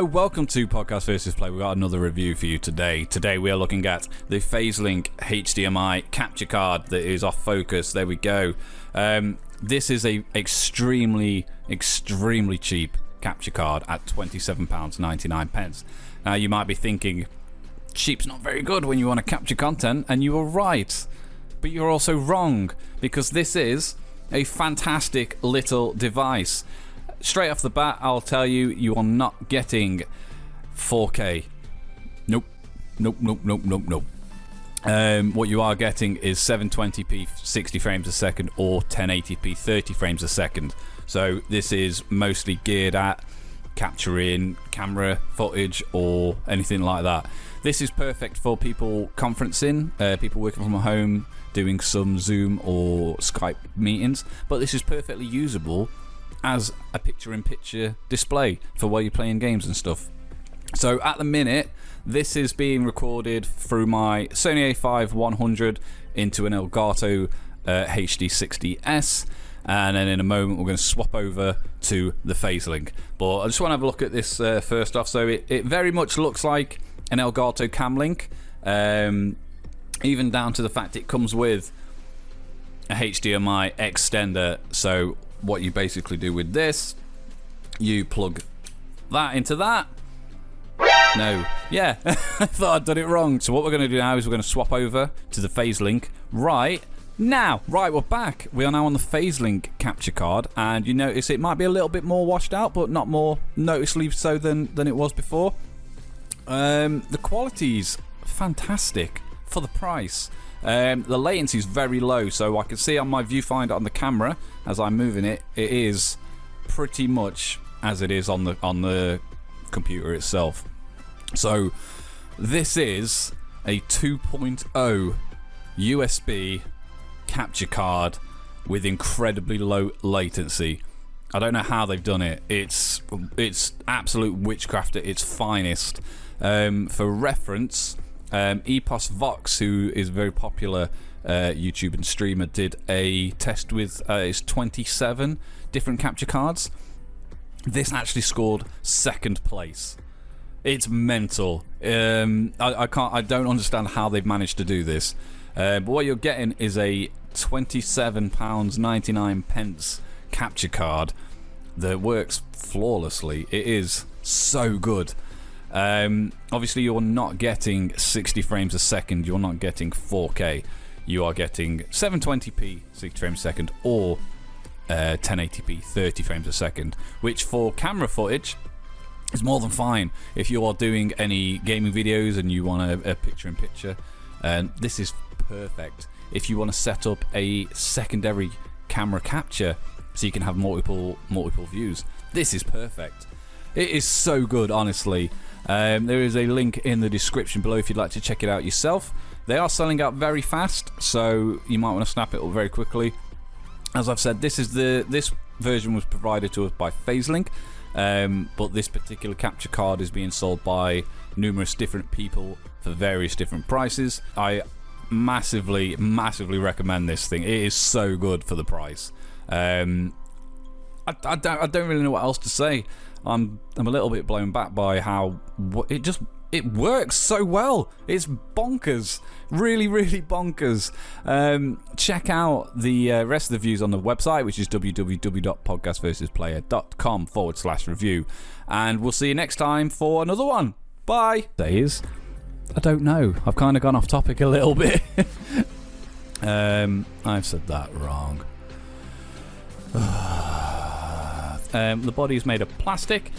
Hello, welcome to Podcast vs. Play. We've got another review for you today. Today we are looking at the Feizlink HDMI capture card that is off focus. There we go. This is a extremely cheap capture card at £27.99. Now you might be thinking, cheap's not very good when you want to capture content, and you are right. But you're also wrong, because this is a fantastic little device. Straight off the bat, I'll tell you, you are not getting 4K. Nope. What you are getting is 720p 60 frames a second or 1080p 30 frames a second. So this is mostly geared at capturing camera footage or anything like that. This is perfect for people conferencing, people working from home, doing some Zoom or Skype meetings, but this is perfectly usable as a picture-in-picture display for while you're playing games and stuff. So at the minute, this is being recorded through my Sony A5-100 into an Elgato HD60S, and then in a moment we're going to swap over to the Feizlink. But I just want to have a look at this first off. So it very much looks like an Elgato Cam Link, even down to the fact it comes with a HDMI extender. So what you basically do with this, you plug that into that. No, yeah, I thought I'd done it wrong. So what we're going to do now is we're going to swap over to the Feizlink right now. Right, we're back. We are now on the Feizlink capture card, and you notice it might be a little bit more washed out, but not more noticeably so than it was before. The quality's fantastic for the price. The latency is very low, so I can see on my viewfinder on the camera as I'm moving it, it is pretty much as it is on the computer itself. So this is a 2.0 USB capture card with incredibly low latency. I don't know how they've done it. It's absolute witchcraft at its finest. For reference, Epos Vox, who is a very popular YouTube and streamer, did a test with his 27 different capture cards. This actually scored second place. It's mental. I don't understand how they've managed to do this. But what you're getting is a £27.99 capture card that works flawlessly. It is so good. Obviously you're not getting 60 frames a second, you're not getting 4K, you are getting 720p 60 frames a second or 1080p 30 frames a second, which for camera footage is more than fine. If you are doing any gaming videos and you want a picture-in-picture, this is perfect. If you want to set up a secondary camera capture so you can have multiple views, this is perfect. It is so good, honestly. There is a link in the description below if you'd like to check it out yourself. They are selling out very fast, so you might want to snap it up very quickly. As I've said, this version was provided to us by Feizlink, but this particular capture card is being sold by numerous different people for various different prices. I massively recommend this thing. It is so good for the price. I don't really know what else to say. I'm a little bit blown back by how it works so well. It's bonkers, really bonkers. Check out the rest of the views on the website, which is www.podcastversusplayer.com/review, and we'll see you next time for another one. Bye. Days. I don't know. I've kind of gone off topic a little bit. I've said that wrong. The body is made of plastic.